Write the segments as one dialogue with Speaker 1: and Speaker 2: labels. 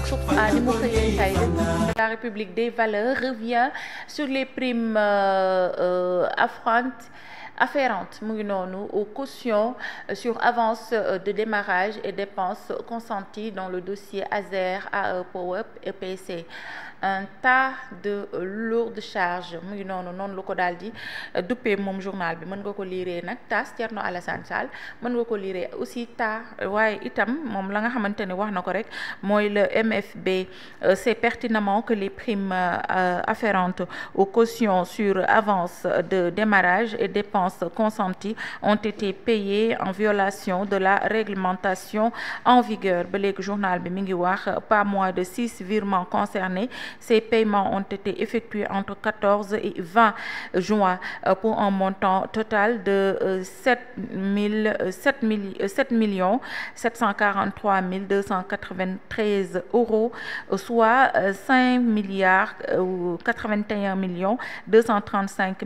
Speaker 1: source a ni mu xëyee tey la République des valeurs revient sur les primes afférentes mu ngi noonu aux cautions sur avance de démarrage et dépenses consenties dans le dossier ASER AE Power EPC. Un tas de lourdes charges mu ngi noonu la ko daal di duppee moom journal bi. Mën nga ko liiree nag tas Thierno Alassane Sall, mën nga ko liiree aussi tas waaye itam moom la nga xamante ne wax na ko rek mooy le MFB sait pertinemment que les primes afférentes aux cautions sur avance de démarrage et dépenses consenties ont été payées en violation de la réglementation en vigueur. Ba léegi journal bi mi ngi wax pas moins de 6 virements concernés. Ces paiements ont été effectués entre 14 et 20 juin pour un montant total de 7 743 293 euros, soit 5 milliards 81 millions 235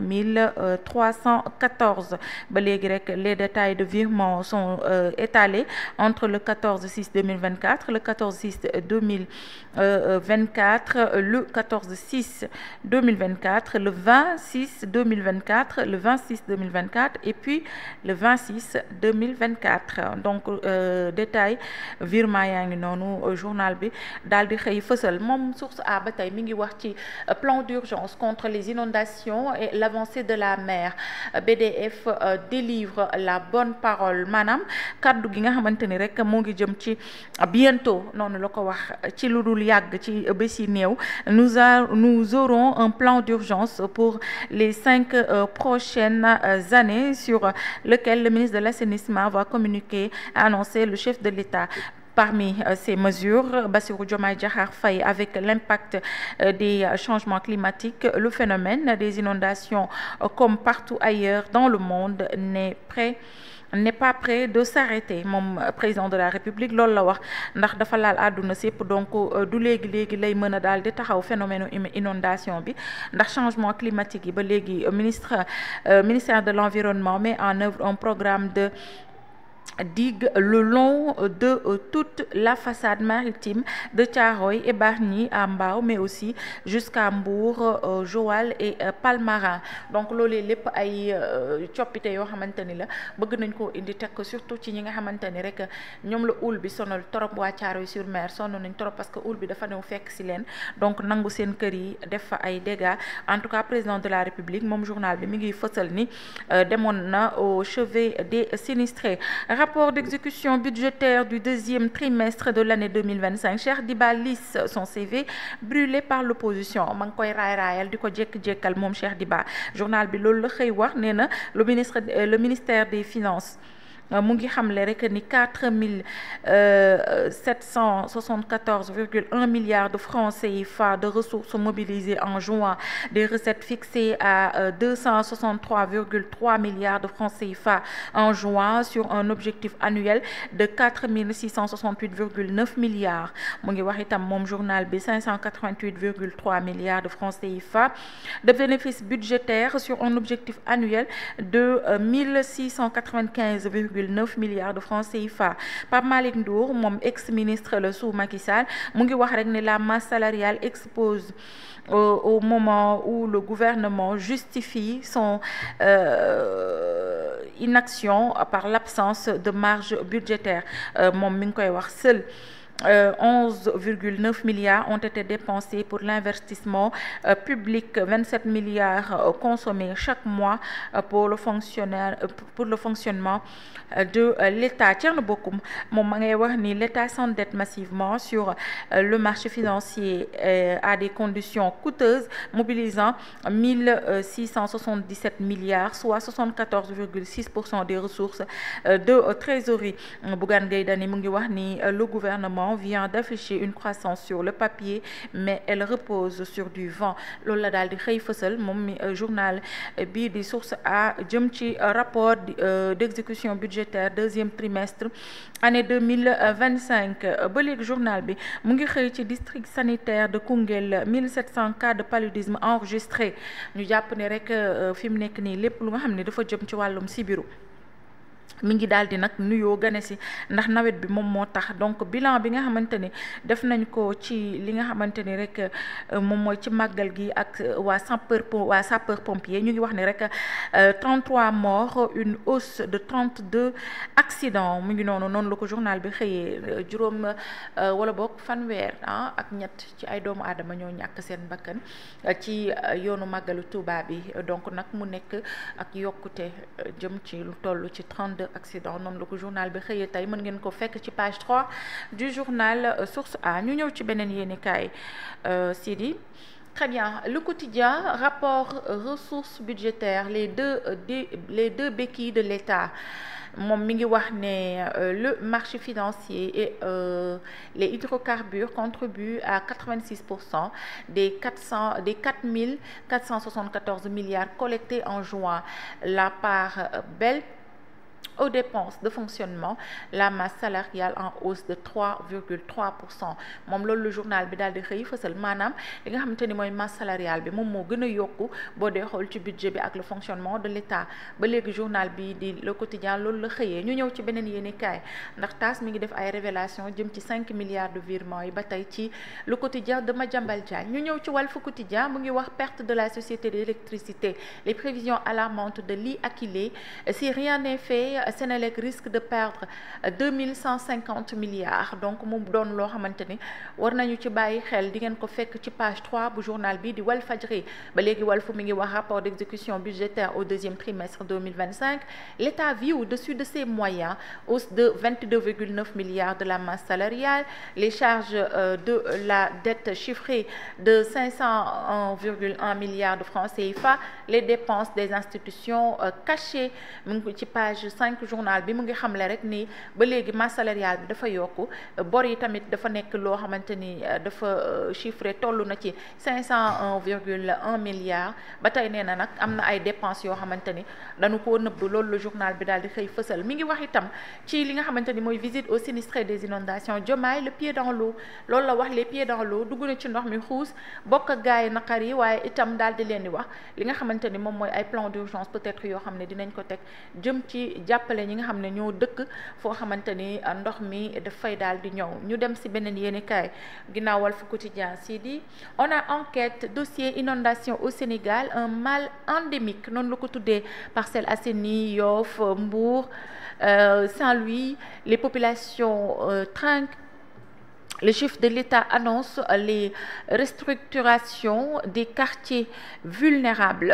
Speaker 1: 314. Ba léegi rek les détails de virement sont étalés entre le 14/6/2024, le 14/6/2024, le 14/6/2024, le 20/6/2024, le 26/2024 et puis le 26/2024. Donc détail virement yaa ngi noonu journal bi daal di xëy fësal. Moom source a ba tey mi ngi wax ci plan d'urgence contre les inondations et l'avancée de la mer. BDF délivre la bonne parole, maanaam kaddu gi nga xamante ni rek moo ngi jëm ci bientôt noonu la ko wax ci lu dul yàgg ci bés yi néew. Nous aurons un plan d'urgence pour les 5 prochaines années sur lequel le ministre de l'Assainissement va communiquer, a annoncé le chef de l'État. Parmi ces mesures, Bassirou Diomaye Diakhar Faye, avec l'impact des changements climatiques, le phénomène des inondations, comme partout ailleurs dans le monde, n'est pas prêt de s'arrêter. Moom président de la République loolu la wax ndax dafa laal àdduna sépp, donc du léegi lay mën a daal di taxaw phénomène inondation bi ndax changement climatique yi ba léegi ministère de l'environnement met en œuvre un programme de digue le long de toute la façade maritime de Thiaroye et Bargny à Mbao, mais aussi jusqu'à Mbour, Joal et Palmarin. Donc loolee lépp ay coppite yoo xamante ni la bëgg nañ koo indi teg ko surtout ci ñi nga xamante ni rek ñoom la houle bi sonal trop. Waa Thiaroye sur Mer sonn nañ trop parce que houle bi dafa ñëw fekk si leen, donc nangu seen kër yi def fa ay dégâts. En tout cas président de la République moom journal bi mi ngi fësal ni demoon na au chevet des sinistrés. Rapport d'exécution budgétaire du deuxième trimestre de l'année 2025. Cheikh Diba lisse son CV brûlé par l'opposition. Ma ngi koy raayal di ko jékki-jékkal moom Cheikh Diba. Journal bi loolu la xëy wax, nee na le ministère des Finances mu ngi xamle rek ni 4774,1 milliards de francs CFA de ressources mobilisées en juin, des recettes fixées à 263,3 milliards de francs CFA en juin sur un objectif annuel de 4668,9 milliards. Mu ngi wax itam moom journal bi 588,3 milliards de francs CFA de bénéfices budgétaires sur un objectif annuel de 1695,9 milliards de francs CFA. Pape Malick Ndour, moom ex-ministre la sous Macky Sall, mu ngi wax rek ne la masse salariale expose au moment où le gouvernement justifie son inaction par l'absence de marge budgétaire. Moom mi ngi koy wax seul 11,9 milliards ont été dépensés pour l'investissement public, 27 milliards consommés chaque mois pour le fonctionnement de l'État. Thierno Bocoum moom ma ngay wax ni l'État s'endette massivement sur le marché financier à des conditions coûteuses, mobilisant 1677 milliards, soit 74,6% des ressources de trésorerie. Bougane Gueye Dany mu ngi wax ni le gouvernement vient d'afficher une croissance sur le papier, mais elle repose sur du vent. Loolu la daal di xëy fësal moom mi journal bii di source a jëm ci rapport d'exécution budgétaire deuxième trimestre année 2025. Ba léegi journal bi mu ngi xëy ci district sanitaire de Koungheul 1700 cas de paludisme enregistrés. Ñu jàpp ne rek fi mu nekk nii lépp lu nga xam ne dafa jëm ci wàllum sibiru mi ngi daal di nag nuyoo gane si ndax nawet bi moom moo tax donc bilan bi nga xamante ni def nañ ko ci li nga xamante ni rek moom mooy ci màggal gi ak waa sapeur pompier ñu ngi wax ni rek 33 morts une hausse de 32 accidents mu ngi noonu la ko journal bi xëyee juróom wala boog fanweer ak ñett ci ay doomu aadama ñoo ñàkk seen bakkan ci yoonu màggalu Touba bi donc nag mu nekk ak yokkute jëm ci lu toll ci 32 accident noonu la ko journal bi xëyee tey mën ngeen ko fekk ci page 3 du journal Source A ñu ñëw ci beneen yéenekaay Sidi. Très bien. Le quotidien, rapport ressources budgétaires, les deux béquilles de l'État. moom mi ngi wax ne le marché financier et les hydrocarbures contribuent à 86% des 4474 milliards collectés en juin. La part belle aux dépenses de fonctionnement, la masse salariale en hausse de 3,3%. moom loolu le journal bi daal di xëy fësal maanaam li nga xamante ni mooy masse salariale bi moom moo gën a yokku boo dee xool ci budget bi ak le fonctionnement de l'État ba léegi journal bi di le quotidien loolu la xëyee ñu ñëw ci beneen yéenekaay ndax TAS mi ngi def ay révélation jëm ci 5 milliards de virements yi ba tey ci le quotidien de Madiambal Diagne ñu ñëw ci Walf Quotidien mu ngi wax perte de la société d'électricité, les prévisions alarmantes de l'I-Aquilée. Si rien n'est fait, Sénélec risque de perdre 2150 milliards donc mu doon loo xamante ni war nañu ci bàyyi xel di ngeen ko fekk ci page 3 bu journal bi di Walfadjri ba léegi Walf mi ngi wax rapport d'exécution budgétaire au deuxième trimestre 2025. L'État vit au-dessus de ses moyens, hausse de 22,9 milliards de la masse salariale, les charges de la dette chiffrées de 501,1 milliards de francs CFA, les dépenses des institutions cachées mu ngi ci page 5 journal bi mu ngi xamle rek ni ba léegi masse salariale bi dafa yokku bor yi tamit dafa nekk loo xamante ni dafa chiffré toll na ci 501,1 milliards ba tey nee na nag am na ay dépenses yoo xamante ni dañu koo nëbb loolu le journal bi daal di xëy fësal mi ngi wax itam ci li nga xamante ni mooy visite aux sinistrés des inondations. Diomaye le pied dans l'eau loolu la wax les pieds dans l'eau dugg na ci ndox mi xuus bokk ak gaay naqar yi waaye itam daal di leen di wax li nga xamante ni moom mooy ay plan d'urgence peut-être yoo xam ne dinañ ko teg jëm ci jàppale ñi nga xam ne ñoo dëkk foo xamante ni ndox mi dafay daal di ñëw. ñu dem si beneen yéenekaay ginnaaw Walf Quotidien Sidi. On a enquête dossier inondation au Sénégal, un mal endémique noonu la ko tuddee Parcelles Assainies, Yoff, Mbour, Saint-Louis. Les populations trinquent. Le chef de l'État annonce les restructurations des quartiers vulnérables.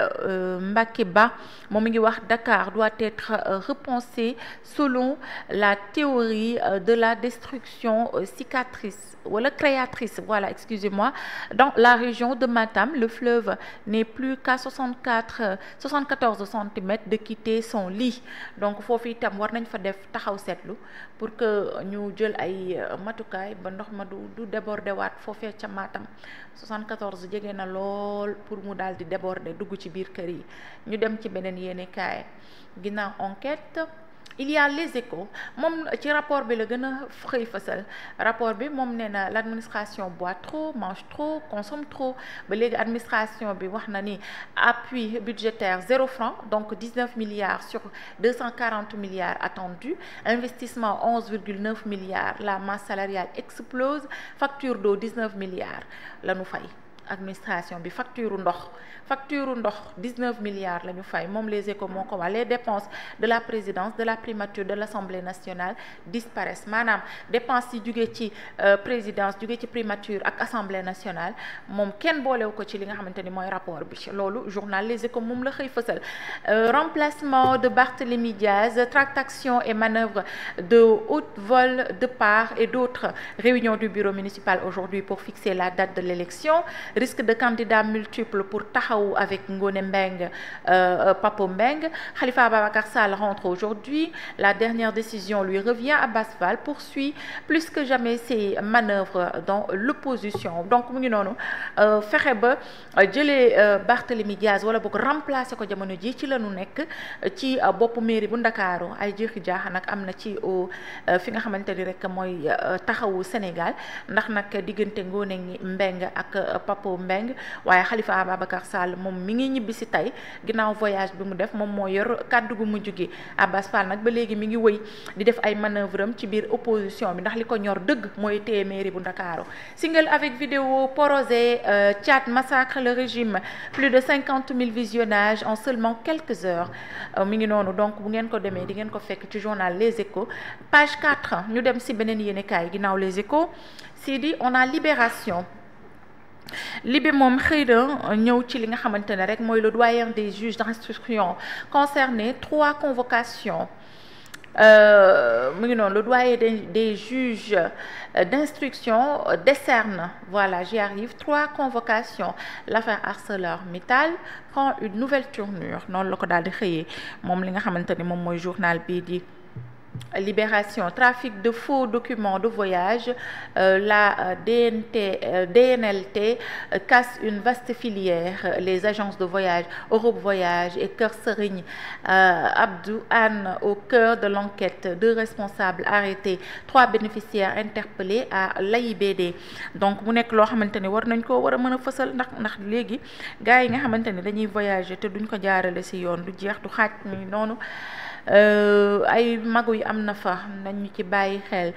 Speaker 1: Mbacké Ba moom mi ngi wax Dakar doit être repensé selon la théorie de la destruction cicatrice wala créatrice, voilà, excusez-moi. Dans la région de Matam, le fleuve n'est plus qu'à 74 centimètres de quitter son lit. Donc foofu itam war nañ fa def taxaw seetlu pour que ñu jël ay matukaay ba ndox ma du déborder waat foofee ca Matam. 74 jege na lool pour mu daal di déborder dugg ci biir kër yi. ñu dem ci beneen yéenekaay ginnaaw enquête. Il y a les échos moom ci rapport bi la gën a xëy fësal rapport bi moom nee na l'administration boit trop, mange trop, consomme trop ba léegi administration bi wax na ni appui budgétaire 0 francs donc 19 milliards sur 240 milliards attendus, investissement 11,9 milliards, la masse salariale explose, facture d'eau 19 milliards la ñu fay. Administration bi facture ndox 19 milliards la ñu fay moom les échos moo ko wax. Les dépenses de la présidence, de la primature, de l'Assemblée nationale disparaissent maanaam dépenses yi jugee ci présidence jugee ci primature ak Assemblée nationale moom kenn boolewu ko ci li nga xamante ni mooy rapport bi loolu journal les échos moom la xëy fësal. Remplacement de Barthélémy Diaz, tractations et manœuvres de haut vol de part et d'autres. Réunion du bureau municipal aujourd'hui pour fixer la date de l'élection. Risque de candidats multiples pour Taxawu avec Ngone Mbeng, Papo Mbeng. Khalifa Ababacar Sall rentre aujourd'hui. La dernière décision lui revient. Abbas Fall poursuit plus que jamais ses manœuvres dans l'opposition. Donc mu ngi noonu fexe ba jëlee Barthélémy Diaz wala boog remplacer ko jamono ji ci la ñu nekk ci boppu mairie bu Ndakaaru. Ay jeexi jaaxa nag am na ci fi nga xamante ni rek mooy Taxawu Sénégal ndax nag diggante Ngone Mbeng ak Papo Pape Mbeng waaye Khalifa Ababacar Sall moom mi ngi ñibbi si tey ginnaaw voyage bi mu def moom moo yor kàddu gu mujj gi. Abass Fall nag ba léegi mi ngi wëy di def ay manœuvre am ci biir opposition bi ndax li ko ñor dëgg mooy téye mairie bu Ndakaaru. Single avec vidéo Porosé, Tchad massacre le régime, plus de 50 000 visionnages en seulement quelques heures mi ngi noonu donc bu ngeen ko demee di ngeen ko fekk ci journal Les Échos page 4 ñu dem si beneen yéenekaay ginnaaw Les Échos si di on a Libération. Libé moom xëy na ñëw ci li nga xamante ne rek mooy le doyen des juges d'instruction concerné 3 convocations mu ngi noonu le doyen des juges d'instruction décerne voilà j'y arrive 3 convocations l'affaire ArcelorMittal prend une nouvelle tournure noonu la ko daal di xëyee moom li nga xamante ni moom mooy journal bii di Libération, trafic de faux documents de voyage, la DNLT casse une vaste filière, les agences de voyage, Europe Voyage et Kër Serigne Abdou Anne au cœur de l'enquête, 2 responsables arrêtés, 3 bénéficiaires interpellés à l'AIBD. Donc mu nekk loo xamante ni war nañ ko war a mën a fësal ndax léegi gars yi nga xamante ni dañuy voyager te duñ ko jaarale ci yoon du jeex du xaaj ni noonu ay magu yi am na fa nañu ci bàyyi xel.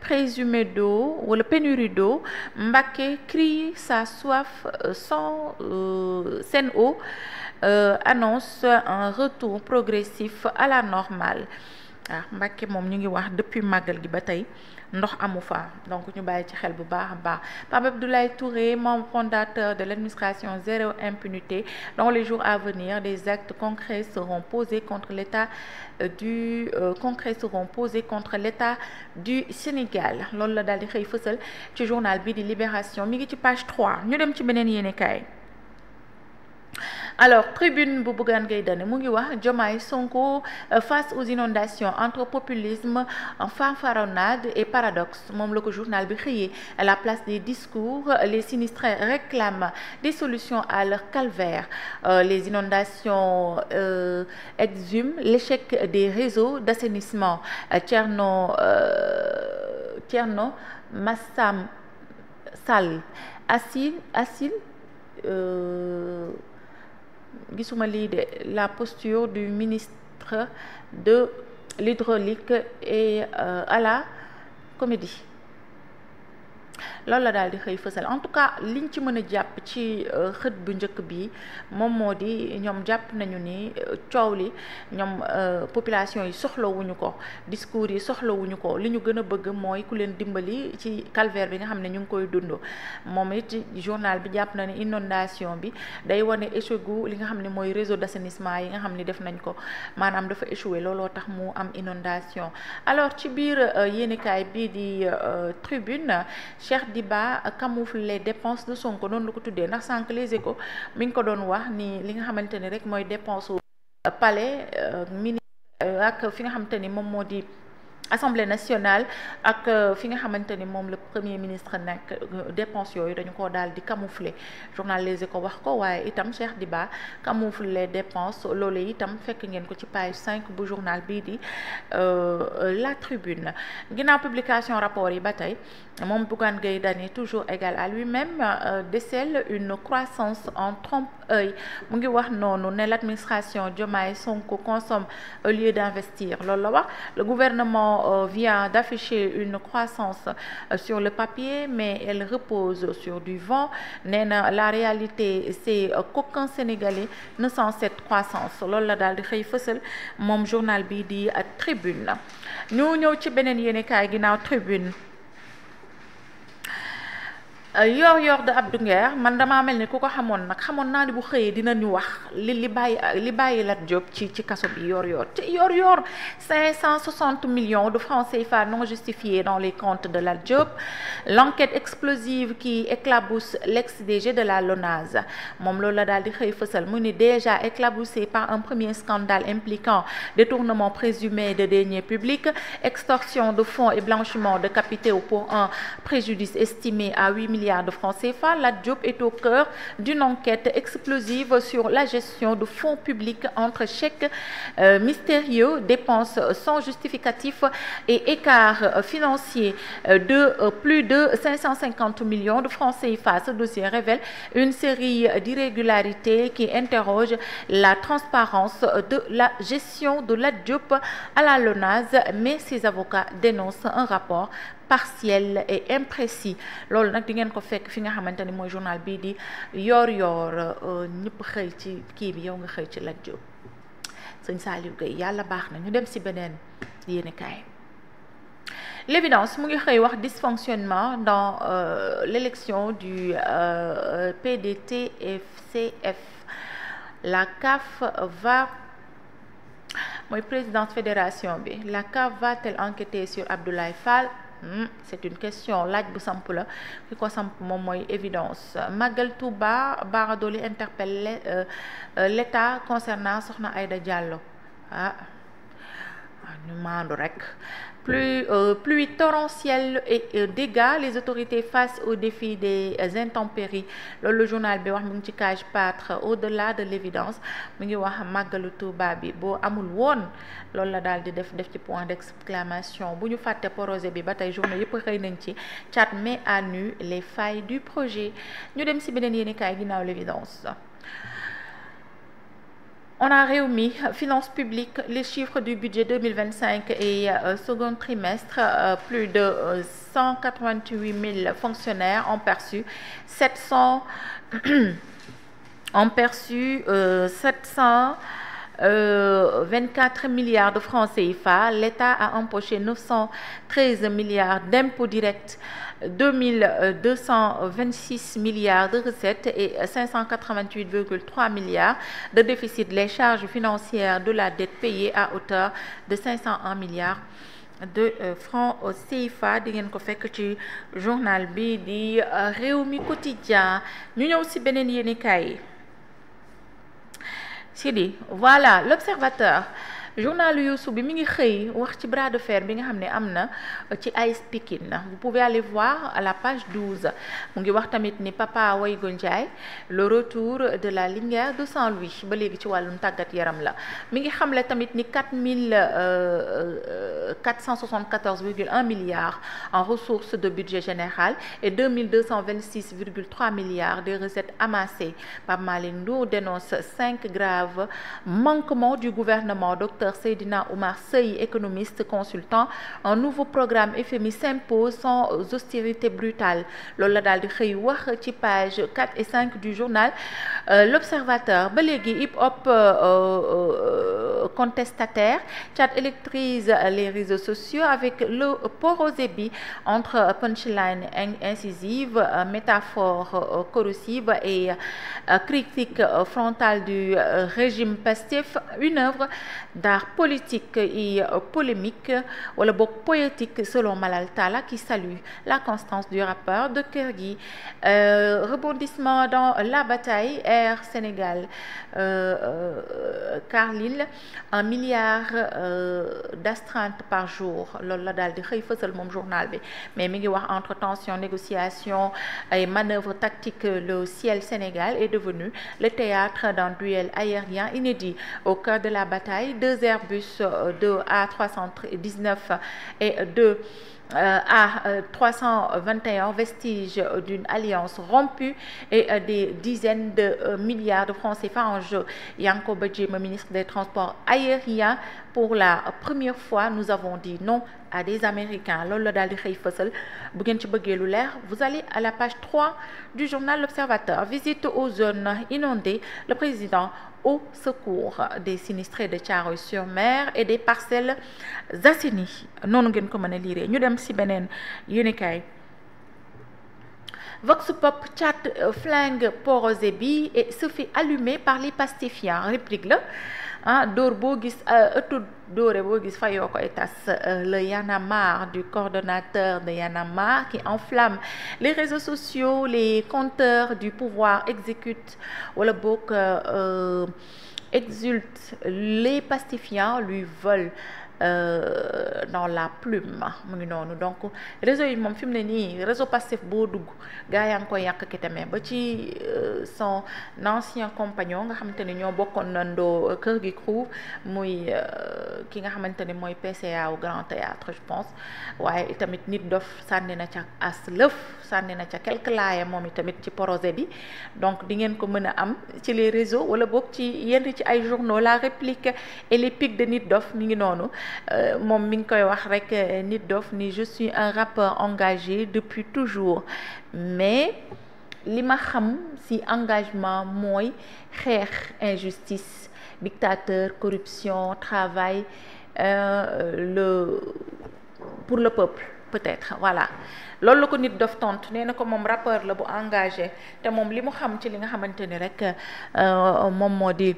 Speaker 1: Présumé d'eau wala pénurie d'eau Mbacké crie sa soif sans Sen'Eau annonce un retour progressif à la normale. Mbacké moom ñu ngi wax depuis màggal gi ba tey ndox amu fa donc ñu bàyyi ci xel bu baax a baax. Pape Abdoulaye Touré, membre fondateur de l'administration Zéro Impunité, dans les jours à venir des actes concrets seront posés contre l'État du Sénégal loolu la daal di xëy fësal ci journal bi di Libération mi ngi ci page 3 ñu dem ci beneen yéenekaay. Alors tribune bu Bougane Gueye Dany mu ngi wax Diomaye Sonko face aux inondations entre populisme, fanfaronnade et paradoxe moom la ko journal bi xëyee. À la place des discours, les sinistrés réclament des solutions à leur calvaire. Les inondations exhument l'échec des réseaux d'assainissement. Thierno Massam Sall Assil gisuma lii de la posture du ministre de l'hydraulique et à la comédie loolu la daal di xëy fësal. En tout cas liñ ci mën a jàpp ci xët bu njëkk bi moom moo di ñoom jàpp nañu ni coow li ñoom population yi soxlawuñu ko, discours yi soxlawuñu ko, li ñu gën a bëgg mooy ku leen dimbali ci calvaire bi nga xam ne ñu ngi koy dund. moom it journal bi jàpp na ne inondation bi day wane échec gu li nga xam ne mooy réseau d'assainissement yi nga xam ne def nañ ko maanaam dafa échoué looloo tax mu am inondation. Alors ci biir yéenekaay bii di Tribune, Cheikh Diba camoufle les dépenses de Sonko noonu la ko tuddee ndax sànq Les Échos mi ngi ko doon wax ni li nga xamante ni rek mooy dépense palais ministre ak fi nga xamante ni moom moo di Assemblée nationale ak fi nga xamante ni moom le premier ministre nekk dépenses yooyu dañu ko daal di camoufler. Journal Les Échos wax ko waaye itam Cheikh Diba camoufle les dépenses loolu itam fekk ngeen ko ci page 5 bu journal bii di La Tribune. Ginnaaw publication rapport yi ba tey moom Bougane Gueye Dany toujours égal à lui-même décèle une croissance en trompe-œil mu ngi wax noonu ne l'administration Diomaye Sonko consomme au lieu d'investir loolu la wax. Le gouvernement vient d'afficher une croissance sur le papier mais elle repose sur du vent. Nee na la réalité c'est qu'aucun Sénégalais ne sent cette croissance loolu la daal di xëy fësal moom journal bi di Tribune. ñu ñëw ci beneen yéenekaay ginnaaw Tribune. Yor de Abdou Nguer man damaa mel ni ku ko xamoon nag xamoon naa ni bu xëyee dina ñu wax li bàyyi Lat Diop ci kaso bi yor te yor 560 millions de francs CFA non justifiés dans les comptes de Lat Diop. L'enquête explosive qui éclabousse l'ex-DG de la LONASE moom loolu la daal di xëy fësal mu ni déjà éclaboussé par un premier scandale impliquant détournement présumé de deniers publics, extorsion de fonds et blanchiment de capitaux pour un préjudice estimé à 8 milliards de francs CFA. Lat Diop est au cœur d'une enquête explosive sur la gestion de fonds publics entre chèques mystérieux, dépenses sans justificatif et écarts financiers de plus de 550 millions de francs CFA. Ce dossier révèle une série d'irrégularités qui interrogent la transparence de la gestion de Lat Diop à la LONASE, mais ses avocats dénoncent un rapport partiel et imprécis. Loolu nag di ngeen ko fekk fi nga xamante ni mooy journal bii di Yoor ñëpp xëy ci kii bi yow nga xëy ci Lat Diop. Sëñ Saliou Gueye yàlla baax na ñu dem ci beneen yéenekaay. L'évidence mu ngi xëy wax dysfonctionnement dans l'élection du PDT-FCF. La CAF va mooy présidente fédération bi. La CAF va-t-elle enquêter sur Abdoulaye Fall? C'est une question laaj bu samp la ki ko samp moom mooy évidence. Magal Touba Bara Dolly interpelle l'État concernant Soxna Aïda Diallo. Ñu maandu rek. Pluie torrentielle et dégâts, les autorités face au défi des intempéries. Loolu le journal bi wax mu ngi ci cage 4 au-delà de l'évidence mu ngi wax màggalu Tuuba bi boo amul woon loolu la daal di def ci point d'exclamation. Bu ñu fàtte projet bi ba tey journée yëpp xëy nañ ci. Tchad met à nu les failles du projet. Ñu dem ci beneen yéenekaay ginnaaw l'évidence. On a réuni finances publiques, les chiffres du budget 2025 et second trimestre, plus de 188 000 fonctionnaires ont perçu 724 milliards de francs CFA. L'État a empoché 913 milliards d'impôts directs, 2226 milliards de recettes et 588,3 milliards de déficit. Les charges financières de la dette payées à hauteur de 501 milliards de francs CFA. Di ngeen ko fekk ci journal bi di Rewmi Quotidien. Ñu ñëw ci beneen yéenekaay. Sidi, voilà l'Observateur. Journal Youssou bi mi ngi xëy wax ci bras de fer bi nga xam ne am na ci AS Pikine. Vous pouvez aller voir à la page 12. mu ngi wax tamit ni Papa Waygo Ndiaye le retour de la Linguère de Saint-Louis ba léegi ci wàllum tàggat yaram la. mi ngi xamle tamit ni 474,1 milliards en ressources de budget général et 2226,3 milliards de recettes amassées. Pape Malick Ndour dénonce 5 graves manquements du gouvernement. Docteur Seydina Oumar Seye, économiste consultant, un nouveau programme FMI s'impose sans austérité brutale. Loolu la daal di xëy wax ci page 4 et 5 du journal L'Observateur. Ba léegi hip-hop contestataire. Tchad électrise les réseaux sociaux avec le Porosébi entre punchline incisive, métaphore corrosive et critique frontale du régime Pastef. Une œuvre d'art politique et polémique, wala boog poétique selon Malal Talla qui salue la constance du rappeur de Keur Gui. Rebondissement dans la bataille Air Sénégal Carlil, 1 milliard d'astreinte par jour. Loolu la daal di xëy fësal moom journal bi. Mais mi ngi wax entre tension, négociation et manœuvre tactique, le ciel Sénégal est devenu le théâtre d'un duel aérien inédit. Au cœur de la bataille, 2 Airbus de A319 et 2 A321, vestiges d'une alliance rompue et des dizaines de milliards de francs CFA en jeu. Yankoba Diémé, ministre des Transports aériens, pour la première fois, nous avons dit non à des Américains. Loolu la daal di xëy fësal. Bu ngeen ci bëggee lu leer, vous allez à la page 3 du journal L'Observateur. Visite aux zones inondées. Le président au secours des sinistrés de Thiaroye-sur-Mer et des Parcelles Assainies. Noonu ngeen ko mën a lire. Ñu dem ci beneen yéenekaay. Vox Pop, Tchad flingue Porosébi et se fait allumer par les pastifiants. Réplique la. Dóor boo gis ëttu dóore boo gis fayoo koy tas. Le Y en a marre du coordonnateur de Y en a marre qui enflamme les réseaux sociaux. Les compteurs du pouvoir exécutent wala boog exultent. Les pastifiants lui veulent dans la plume mu ngi noonu. Donc réseau yi moom fi mu ne nii réseau Pastef boo dugg gaa yaa ngi koy yàq ki tamit ba ci son ancien compagnon nga xamante ni ñoo bokkoon nandoo kër gi crew muy ki nga xamante ni mooy PCA au Grand Théâtre je pense, waaye itamit nit dof sànni na ca as lëf sànni na ca quelque laaya moom itamit ci projet bi. Donc di ngeen ko mën a am ci les réseaux wala boog ci yenn ci ay journaux. La réplique et les pics de nit dof mi ngi noonu moom mi ngi koy wax rek nit dof ni je suis un rappeur engagé depuis toujours, mais li ma xam ci engagement mooy xeex injustice, dictateur, corruption, travail pour le peuple peut-être, voilà loolu la ko nit dof tontu. Nee na ko moom rappeur la bu engagé te moom li mu xam ci li nga xamante ni rek moom moo di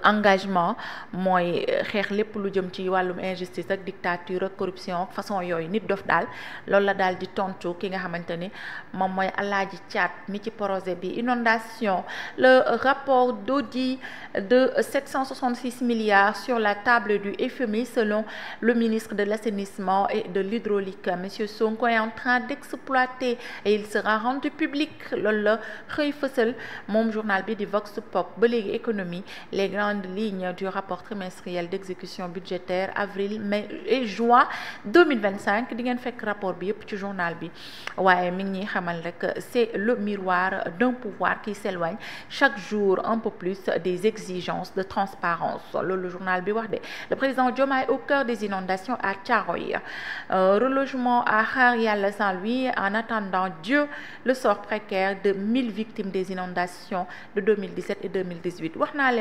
Speaker 1: engagement mooy xeex lépp lu jëm ci wàllum injustice ak dictature ak corruption ak façon yooyu. Nit dof daal loolu la daal di tontu ki nga xamante ni moom mooy Alaaji Caat mi ci projet bi. Inondation, le rapport d'audit de 766 milliards sur la table du FMI selon le ministre de l'assainissement et de l'hydraulique. Monsieur Sonko est en train d'exploiter et il sera rendu public. Loolu la xëy fësal moom journal bi di Vox Pop. Ba léegi économie, les grandes lignes du rapport trimestriel d'exécution budgétaire avril, mai et juin 2025 di ngeen fekk rapport bi yëpp ci journal bi. waaye mi ngi ñuy xamal rek c'est le miroir d'un pouvoir qui s'éloigne chaque jour un peu plus des exigences de transparence. Loolu journal bi wax de. Le président Diomaye au cœur des inondations à Thiaroye, relogement à Xaar Yàlla Saint-Louis en attendant Dieu, le sort précaire de 1000 victimes des inondations de 2017 et 2018. wax naa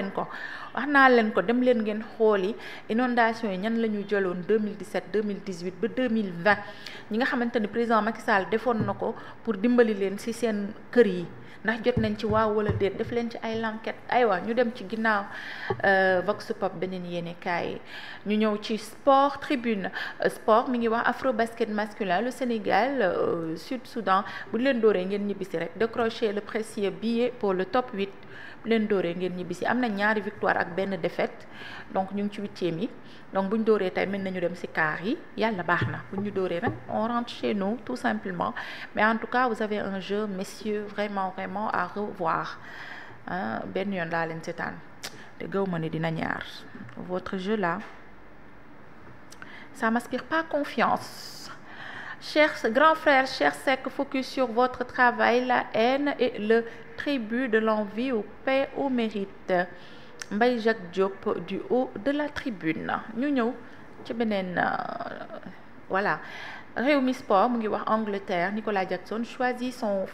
Speaker 1: leen ko dem leen ngeen xooli inondation yi ñan la ñu jëloon 2017 2018 ba 2020 ñi nga xamante ni président Macky Sall defoon na ko pour dimbali leen ci seen kër yi ndax jot nañ ci waaw wala déet. def leen ci ay l'enquête. aywa ñu dem ci ginnaaw Vox Pop beneen yéene kaay ñu ñëw ci sport. Tribune sport mi ngi wax afro basket masculin, le Sénégal Sud Soudan bu leen dooree ngeen ñibbisi rek décrocher le précieux billet pour le top 8. leen dooree ngeen ñibbisi am na ñaari victoire ak benn défaite, donc ñu ngi ci 8e yi. donc bu ñu dooree tey mën nañu dem ci quart yi, yàlla baax na. bu ñu dooree nag on rentre chez nous tout simplement. Mais en tout cas vous avez un jeu messieurs vraiment à revoir. benn yoon laa leen seetaan te gaw ma ne dina ñaar. Votre jeu là ça m'inspire pas confiance. Cher grand frère, cher Seck, focus sur votre travail, la haine et le tribut de l'envie ou paix au mérite. Mbaye Jacques Diop du haut de la tribune. ñu ñëw ci beneen voilà. Rewmi Sport mu ngi wax Angleterre, Nicolas Jackson choisit son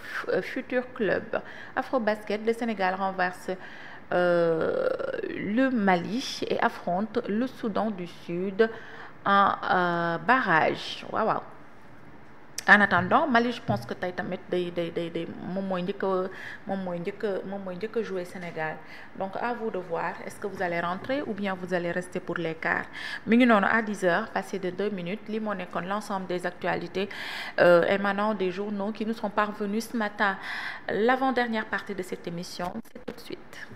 Speaker 1: futur club. Afrobasket, le Sénégal renverse le Mali et affronte le Soudan du Sud en barrage. waaw. En attendant, Mali je pense que tey tamit day moom mooy njëkk a jouer Sénégal. Donc à vous de voir, est-ce que vous allez rentrer ou bien vous allez rester pour les quarts. Mi ngi noonu à 10h passé de 2 minutes li moo nekkoon l'ensemble des actualités émanant des journaux qui nous sont parvenus ce matin. L'avant-dernière partie de cette émission, c'est tout de suite.